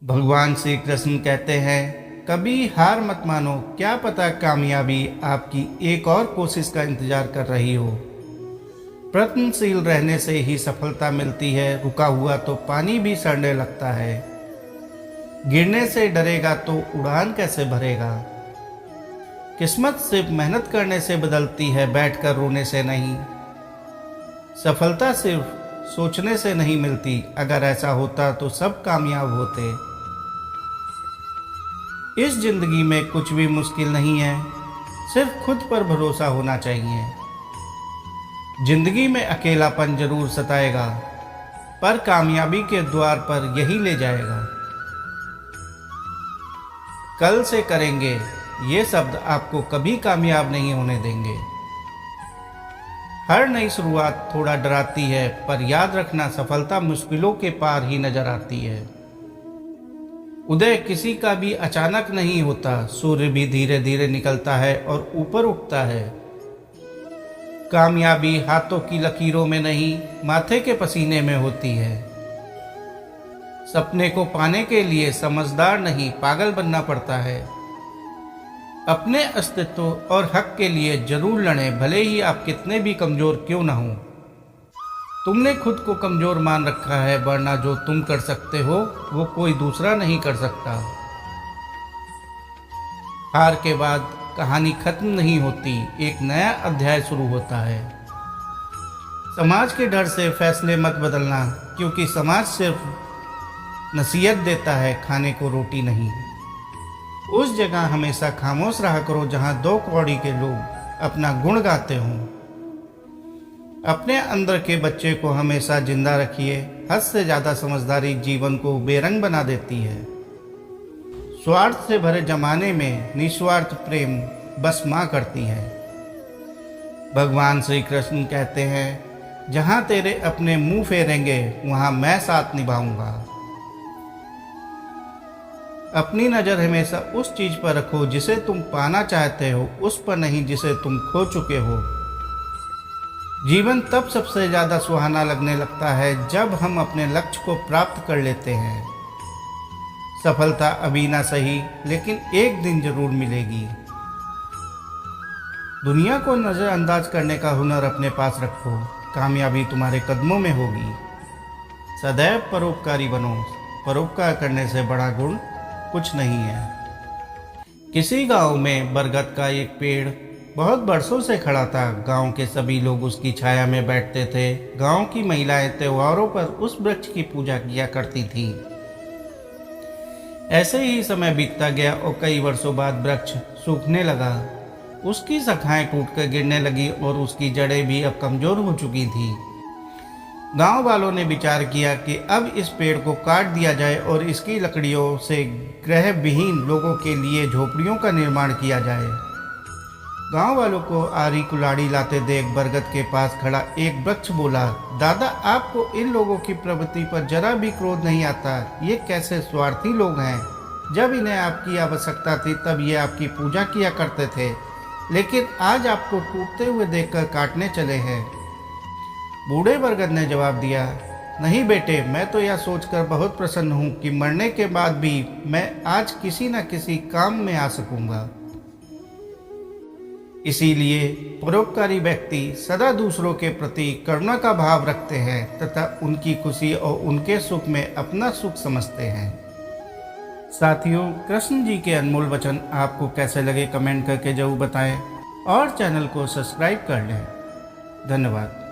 भगवान श्री कृष्ण कहते हैं, कभी हार मत मानो, क्या पता कामयाबी आपकी एक और कोशिश का इंतजार कर रही हो। प्रयत्नशील रहने से ही सफलता मिलती है। रुका हुआ तो पानी भी सड़ने लगता है। गिरने से डरेगा तो उड़ान कैसे भरेगा। किस्मत सिर्फ मेहनत करने से बदलती है, बैठकर रोने से नहीं। सफलता सिर्फ सोचने से नहीं मिलती, अगर ऐसा होता तो सब कामयाब होते। इस जिंदगी में कुछ भी मुश्किल नहीं है, सिर्फ खुद पर भरोसा होना चाहिए। जिंदगी में अकेलापन जरूर सताएगा, पर कामयाबी के द्वार पर यही ले जाएगा। कल से करेंगे ये शब्द आपको कभी कामयाब नहीं होने देंगे। हर नई शुरुआत थोड़ा डराती है, पर याद रखना सफलता मुश्किलों के पार ही नजर आती है। उदय किसी का भी अचानक नहीं होता, सूर्य भी धीरे धीरे निकलता है और ऊपर उठता है। कामयाबी हाथों की लकीरों में नहीं, माथे के पसीने में होती है। सपने को पाने के लिए समझदार नहीं, पागल बनना पड़ता है। अपने अस्तित्व और हक के लिए जरूर लड़ें, भले ही आप कितने भी कमजोर क्यों ना हो। तुमने खुद को कमजोर मान रखा है, वरना जो तुम कर सकते हो वो कोई दूसरा नहीं कर सकता। हार के बाद कहानी खत्म नहीं होती, एक नया अध्याय शुरू होता है। समाज के डर से फैसले मत बदलना, क्योंकि समाज सिर्फ नसीहत देता है, खाने को रोटी नहीं। उस जगह हमेशा खामोश रहा करो जहां दो कौड़ी के लोग अपना गुण गाते हों। अपने अंदर के बच्चे को हमेशा जिंदा रखिए। हद से ज्यादा समझदारी जीवन को बेरंग बना देती है। स्वार्थ से भरे जमाने में निस्वार्थ प्रेम बस मां करती है। भगवान श्री कृष्ण कहते हैं, जहां तेरे अपने मुंह फेरेंगे वहां मैं साथ निभाऊंगा। अपनी नजर हमेशा उस चीज पर रखो जिसे तुम पाना चाहते हो, उस पर नहीं जिसे तुम खो चुके हो। जीवन तब सबसे ज्यादा सुहाना लगने लगता है जब हम अपने लक्ष्य को प्राप्त कर लेते हैं। सफलता अभी ना सही, लेकिन एक दिन जरूर मिलेगी। दुनिया को नजरअंदाज करने का हुनर अपने पास रखो, कामयाबी तुम्हारे कदमों में होगी। सदैव परोपकारी बनो, परोपकार करने से बड़ा गुण कुछ नहीं है। किसी गांव में बरगद का एक पेड़ बहुत बरसों से खड़ा था। गांव के सभी लोग उसकी छाया में बैठते थे। गांव की महिलाएं त्योहारों पर उस वृक्ष की पूजा किया करती थीं। ऐसे ही समय बीतता गया और कई वर्षों बाद वृक्ष सूखने लगा। उसकी शाखाएं टूटकर गिरने लगी और उसकी जड़ें भी अब कमजोर हो चुकी थीं। गांव वालों ने विचार किया कि अब इस पेड़ को काट दिया जाए और इसकी लकड़ियों से गृह विहीन लोगों के लिए झोपड़ियों का निर्माण किया जाए। गांव वालों को आरी कुल्हाड़ी लाते देख बरगद के पास खड़ा एक वृक्ष बोला, दादा, आपको इन लोगों की प्रवृत्ति पर जरा भी क्रोध नहीं आता? ये कैसे स्वार्थी लोग हैं। जब इन्हें आपकी आवश्यकता थी तब ये आपकी पूजा किया करते थे, लेकिन आज आपको टूटते हुए देखकर काटने चले हैं। बूढ़े बरगद ने जवाब दिया, नहीं बेटे, मैं तो यह सोचकर बहुत प्रसन्न हूँ कि मरने के बाद भी मैं आज किसी न किसी काम में आ सकूंगा। इसीलिए परोपकारी व्यक्ति सदा दूसरों के प्रति करुणा का भाव रखते हैं तथा उनकी खुशी और उनके सुख में अपना सुख समझते हैं। साथियों, कृष्ण जी के अनमोल वचन आपको कैसे लगे कमेंट करके जरूर बताएं और चैनल को सब्सक्राइब कर लें। धन्यवाद।